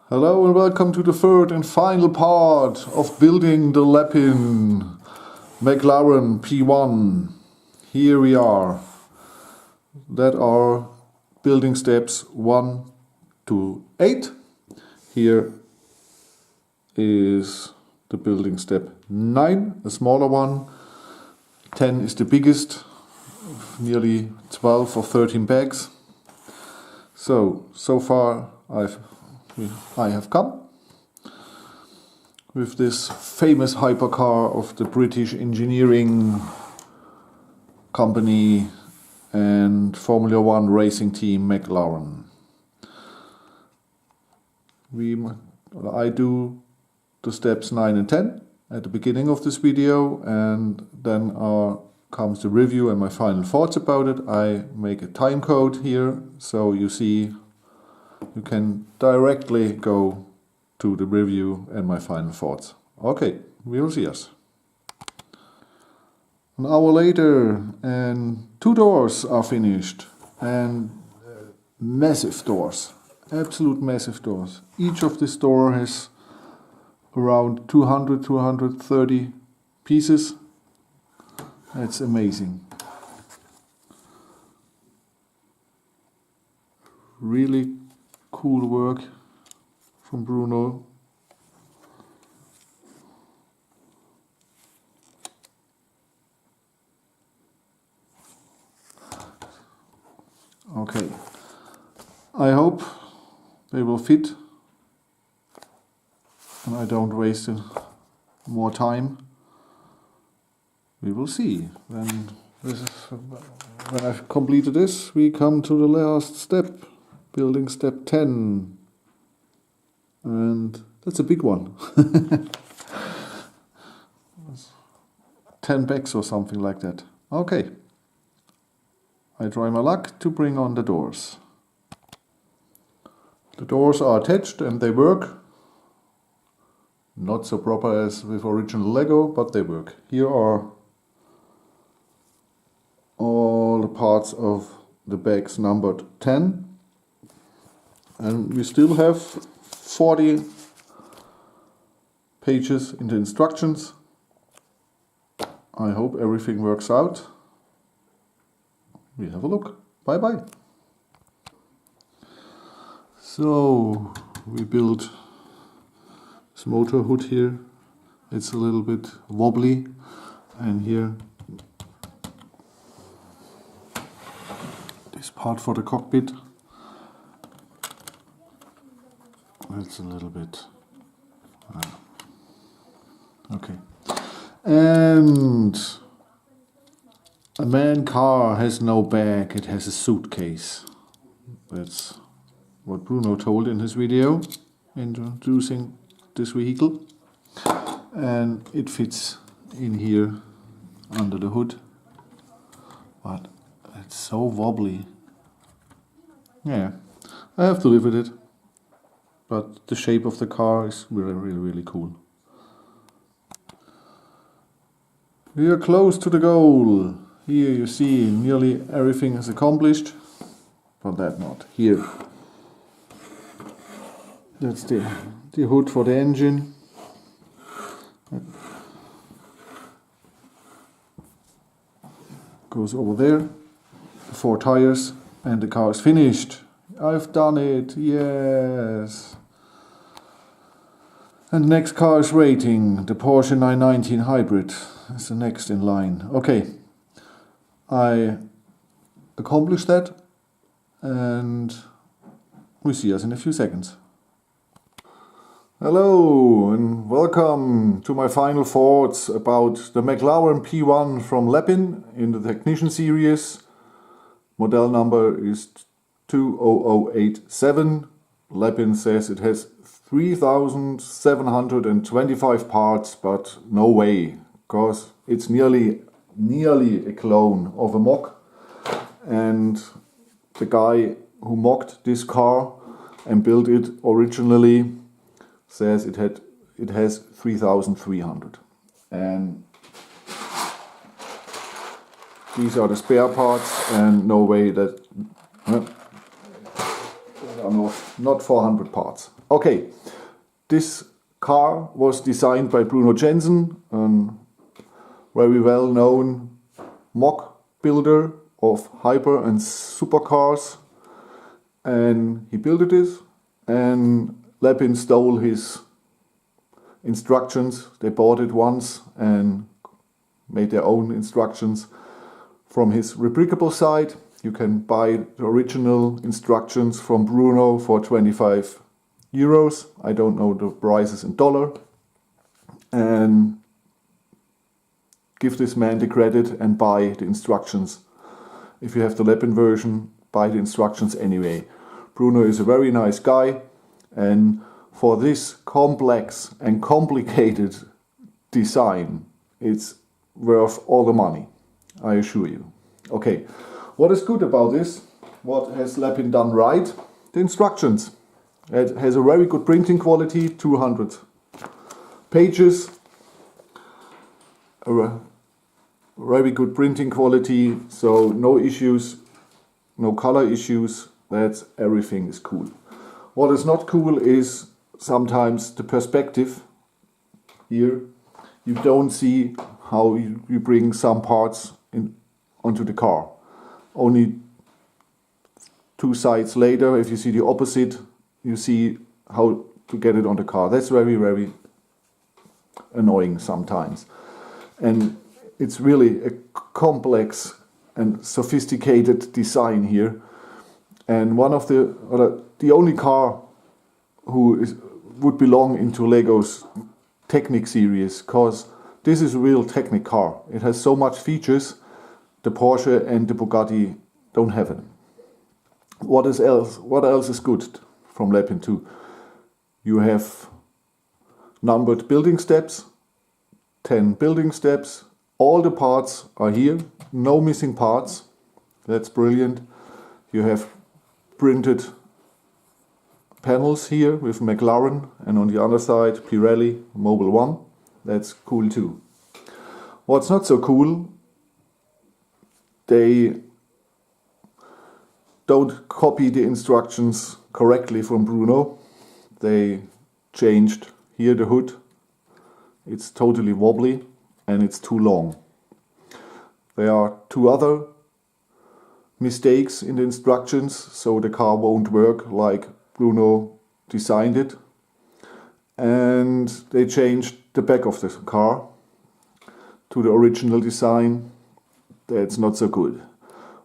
Hello and welcome to the third and final part of building the Lepin McLaren P1. Here we are. That are building steps 1 to 8. Here is the building step 9, a smaller one. 10 is the biggest, nearly 12 or 13 bags. So far I have come with this famous hypercar of the British engineering company and Formula One racing team McLaren. I do the steps 9 and 10 at the beginning of this video, and then comes the review and my final thoughts about it. I make a time code here, so you see you can directly go to the review and my final thoughts. Okay, we will see us. An hour later and 2 doors are finished, and massive doors, absolute massive doors. Each of this door has around 200-230 pieces. That's amazing. Really cool work from Bruno. Okay, I hope they will fit and I don't waste more time. We will see. When I've completed this, we come to the last step, building step 10. And that's a big one. 10 bags or something like that. Okay. I try my luck to bring on the doors. The doors are attached and they work. Not so proper as with original Lego, but they work. Here are all the parts of the bags numbered 10. And we still have 40 pages in the instructions. I hope everything works out. We have a look. Bye bye. So we built this motor hood here. It's a little bit wobbly, and here this part for the cockpit. It's a little bit okay. And a man car has no bag, it has a suitcase. That's what Bruno told in his video introducing this vehicle. And it fits in here under the hood. But it's so wobbly. Yeah, I have to live with it. But the shape of the car is really cool. We are close to the goal. Here you see nearly everything is accomplished, but that not. Here. That's the hood for the engine. Goes over there. The 4 tires and the car is finished. I've done it, yes. And the next car is waiting, the Porsche 919 Hybrid. That's the next in line. Okay, I accomplished that and we see us in a few seconds. Hello and welcome to my final thoughts about the McLaren P1 from Lepin in the Technician series. Model number is 20087. Lepin says it has 3,725 parts, but no way, because it's nearly a clone of a mock. And the guy who mocked this car and built it originally says it has 3,300. And these are the spare parts, and no way that don't know, not 400 parts. Okay, this car was designed by Bruno Jensen, a very well known mock builder of hyper and supercars, and he built it, and Lepin stole his instructions. They bought it once and made their own instructions from his replicable site. You can buy the original instructions from Bruno for 25 euros. I don't know the prices in dollar. And give this man the credit and buy the instructions. If you have the Lepin version, buy the instructions anyway. Bruno is a very nice guy, and for this complex and complicated design, it's worth all the money, I assure you. Okay, what is good about this? What has Lepin done right? The instructions. It has a very good printing quality, 200 pages. A very good printing quality, so no issues, no color issues. That's everything is cool. What is not cool is sometimes the perspective. Here you don't see how you bring some parts onto the car. Only two sides later, if you see the opposite, you see how to get it on the car. That's very, very annoying sometimes. And it's really a complex and sophisticated design here. And one of the only car who would belong into Lego's Technic series, because this is a real Technic car. It has so much features the Porsche and the Bugatti don't have it. What else is good from Lepin 2? You have numbered building steps, 10 building steps. All the parts are here, no missing parts. That's brilliant. You have printed panels here with McLaren, and on the other side Pirelli Mobil 1. That's cool too. What's not so cool, they don't copy the instructions correctly from Bruno. They changed here the hood. It's totally wobbly and it's too long. There are two other mistakes in the instructions, so the car won't work like Bruno designed it. And they changed the back of the car to the original design. That's not so good.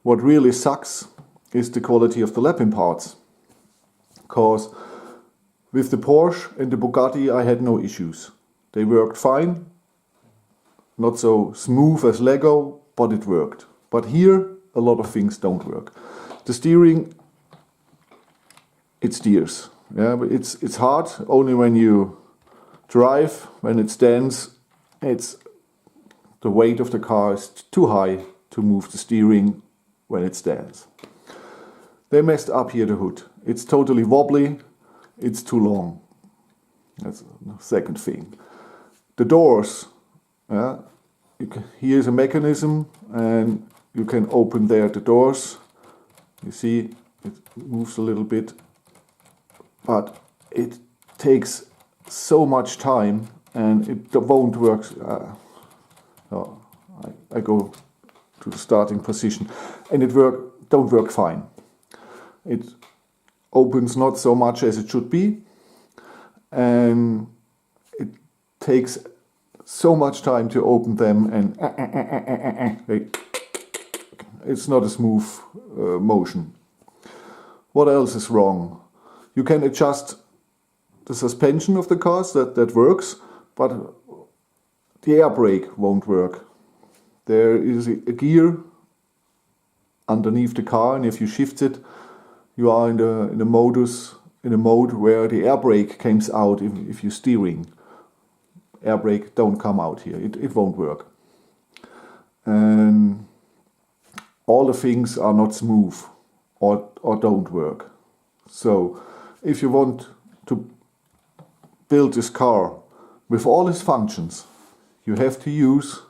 What really sucks is the quality of the Lepin parts. Because with the Porsche and the Bugatti I had no issues. They worked fine. Not so smooth as Lego, but it worked. But here a lot of things don't work. The steering, it steers. Yeah, but it's hard only when you drive. When it stands, the weight of the car is too high to move the steering when it stands. They messed up here the hood. It's totally wobbly. It's too long. That's the second thing. The doors. Yeah, here's a mechanism, and you can open there the doors. You see, it moves a little bit, but it takes so much time, and it won't work. No, I go to the starting position, and it don't work fine. It opens not so much as it should be, and it takes so much time to open them, and it's not a smooth motion. What else is wrong? You can adjust the suspension of the cars, that works, but the air brake won't work. There is a gear underneath the car, and if you shift it, you are in a mode where the air brake comes out if you're steering. Air brake don't come out here. It won't work. And all the things are not smooth or don't work. So if you want to build this car with all its functions, you have to use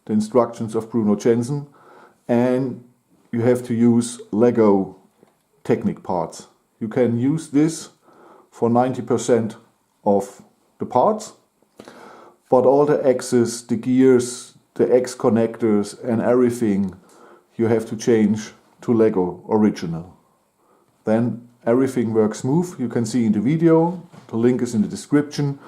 the instructions of Bruno Jensen, and you have to use Lego Technic parts. You can use this for 90% of the parts, but all the axes, the gears, the X connectors and everything you have to change to Lego original. Then everything works smooth. You can see in the video, the link is in the description.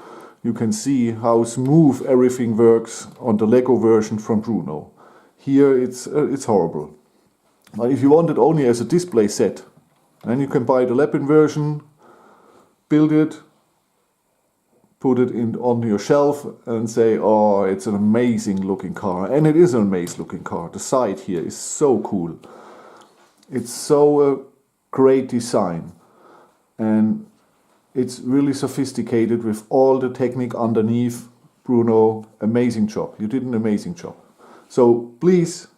You can see how smooth everything works on the Lego version from Bruno. Here it's horrible. But if you want it only as a display set, then you can buy the Lepin version, build it, put it on your shelf and say, oh, it's an amazing looking car. And it is an amazing looking car. The side here is so cool. It's so great design. And it's really sophisticated with all the technique underneath. Bruno, amazing job. You did an amazing job. So please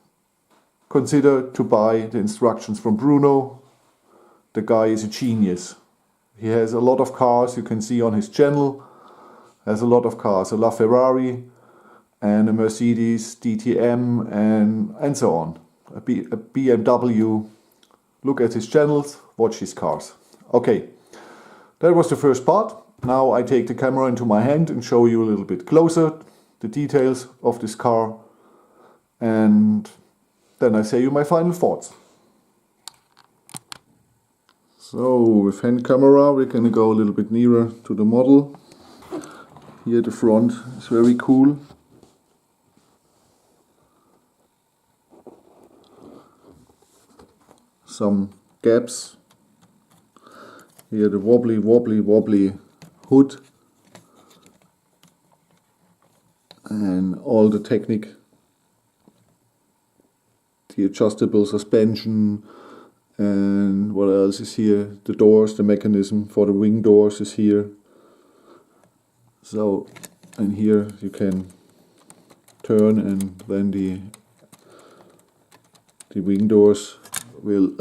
consider to buy the instructions from Bruno. The guy is a genius. He has a lot of cars, you can see on his channel. Has a lot of cars, a LaFerrari and a Mercedes DTM and so on. A BMW. Look at his channels, watch his cars. Okay, that was the first part. Now I take the camera into my hand and show you a little bit closer the details of this car. And then I say you my final thoughts. So with hand camera we're gonna go a little bit nearer to the model. Here the front is very cool. Some gaps. Here the wobbly hood. And all the technique. The adjustable suspension. And what else is here? The doors, the mechanism for the wing doors is here. So, and here you can turn and then the wing doors will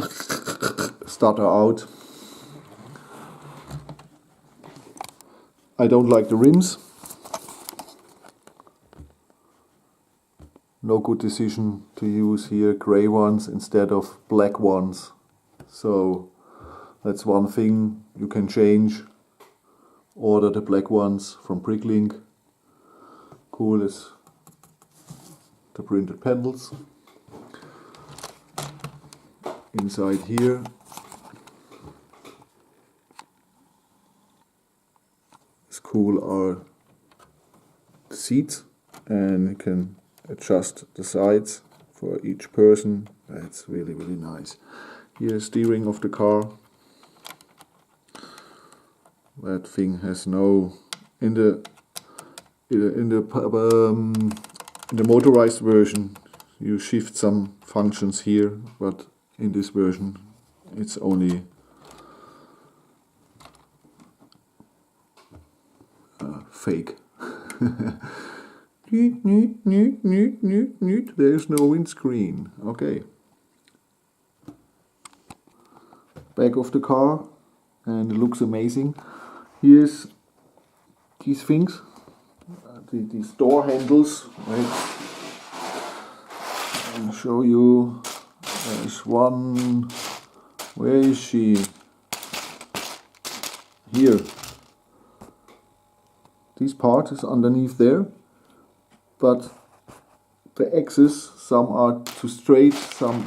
stutter out. I don't like the rims. No good decision to use here grey ones instead of black ones. So that's one thing you can change. Order the black ones from Bricklink. Cool is the printed panels. Inside here is cool are the seats, and you can adjust the sides for each person. That's really nice. Here steering of the car. That thing has no in the motorized version you shift some functions here, but in this version it's only fake. There's no windscreen. Okay. Back of the car, and it looks amazing. Here's these things, these door handles. Right. I'll show you. There's one. Where is she? Here. This part is underneath there, but the axes, some are too straight, some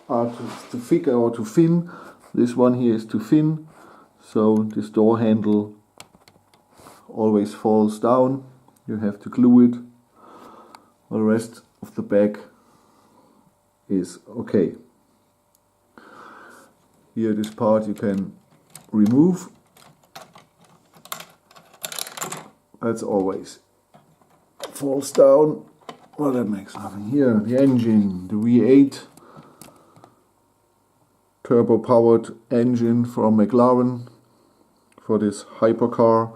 are too thick or too thin. This one here is too thin, so this door handle always falls down. You have to glue it. The rest of the back is okay. Here this part you can remove. That's always falls down. Well, that makes nothing. Here the engine, the V8 turbo powered engine from McLaren for this hypercar.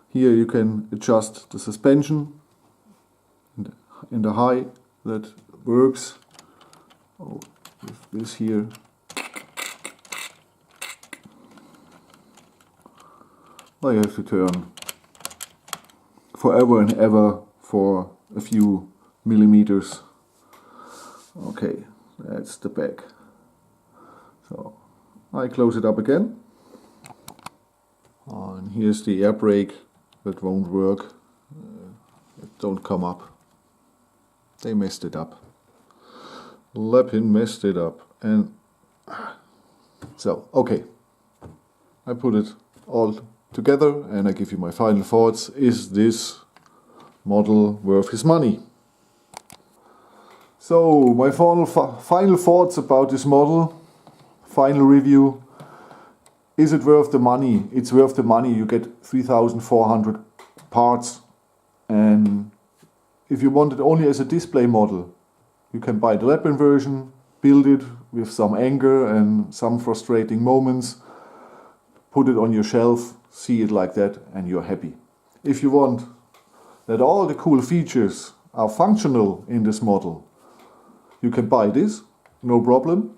Here you can adjust the suspension in the high. That works. Oh, with this here. Well, you have to turn forever and ever for a few millimeters. Okay, that's the back. So I close it up again. And here's the air brake that won't work. It don't come up. They messed it up. Lepin messed it up. And so, okay. I put it all together and I give you my final thoughts. Is this model worth his money? So, my final thoughts about this model. Final review. Is it worth the money? It's worth the money. You get 3,400 parts. And if you want it only as a display model, you can buy the Lepin version, build it with some anger and some frustrating moments, put it on your shelf, see it like that, and you're happy. If you want that all the cool features are functional in this model, you can buy this, no problem.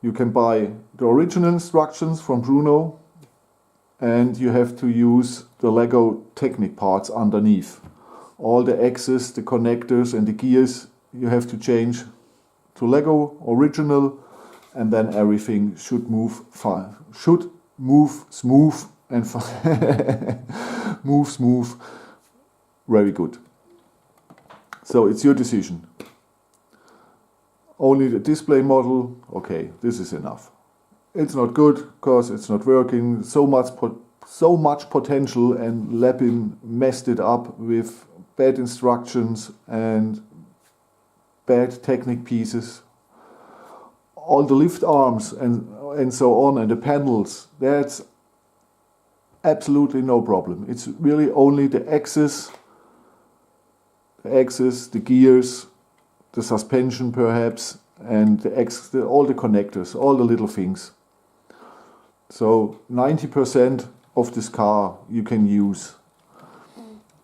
You can buy the original instructions from Bruno, and you have to use the Lego Technic parts underneath. All the axes, the connectors and the gears you have to change to Lego original, and then everything should move fine. Should move smooth and move smooth. Very good. So it's your decision. Only the display model, okay, this is enough. It's not good because it's not working. So much potential, and Lepin messed it up with bad instructions and bad Technic pieces. All the lift arms and so on, and the panels, that's absolutely no problem. It's really only the axis, the gears, the suspension perhaps, and all the connectors, all the little things. So 90% of this car you can use.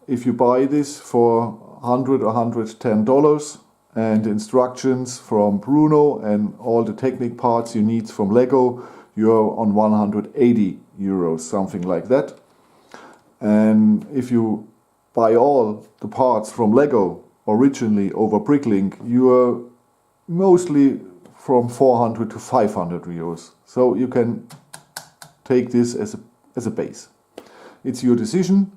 If you buy this for $100 or $110 and instructions from Bruno and all the Technic parts you need from Lego, you're on 180 euros, something like that. And if you buy all the parts from Lego originally over Bricklink, you are mostly from 400 to 500 euros. So you can take this as a base. It's your decision.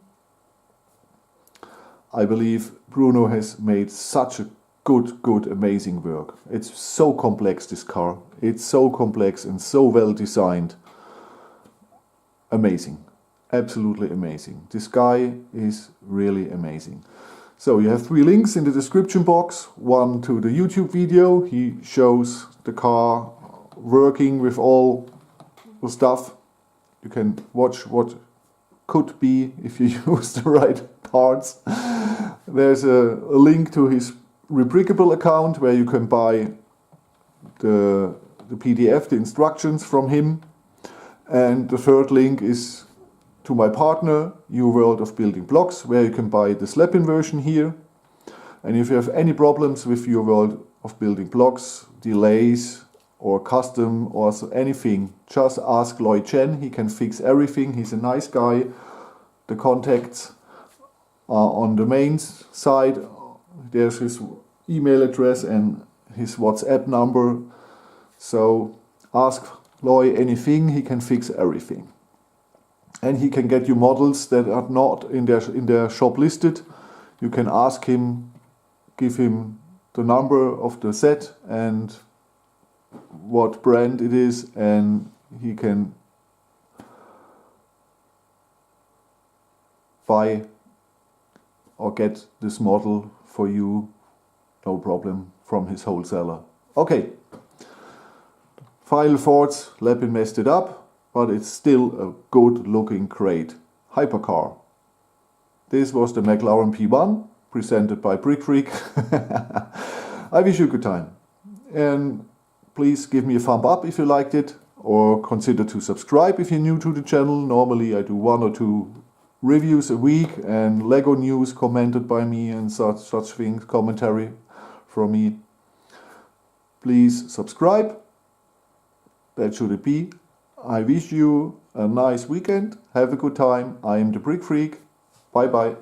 I believe Bruno has made such a good, amazing work. It's so complex, this car. It's so complex and so well designed. Amazing. Absolutely amazing. This guy is really amazing. So you have 3 links in the description box. One to the YouTube video. He shows the car working with all the stuff. You can watch what could be if you use the right parts. There's a link to his Rebrickable account where you can buy the PDF, the instructions from him. And the 3rd link is to my partner, New World of Building Blocks, where you can buy the Lepin version here. And if you have any problems with your World of Building Blocks, delays or custom or anything, just ask Lloyd Chen. He can fix everything. He's a nice guy. The contacts are on the main side. There's his email address and his WhatsApp number. So ask Lloyd anything. He can fix everything. And he can get you models that are not in their shop listed. You can ask him, give him the number of the set and what brand it is, and he can buy or get this model for you, no problem, from his wholesaler. Okay. Final thoughts, Lepin messed it up. But it's still a good looking great hypercar. This was the McLaren P1 presented by Brick Freak. I wish you a good time. And please give me a thumb up if you liked it, or consider to subscribe if you're new to the channel. Normally I do 1 or 2 reviews a week and Lego news commented by me and such things, commentary from me. Please subscribe. That should it be. I wish you a nice weekend. Have a good time. I am the Brick Freak. Bye bye.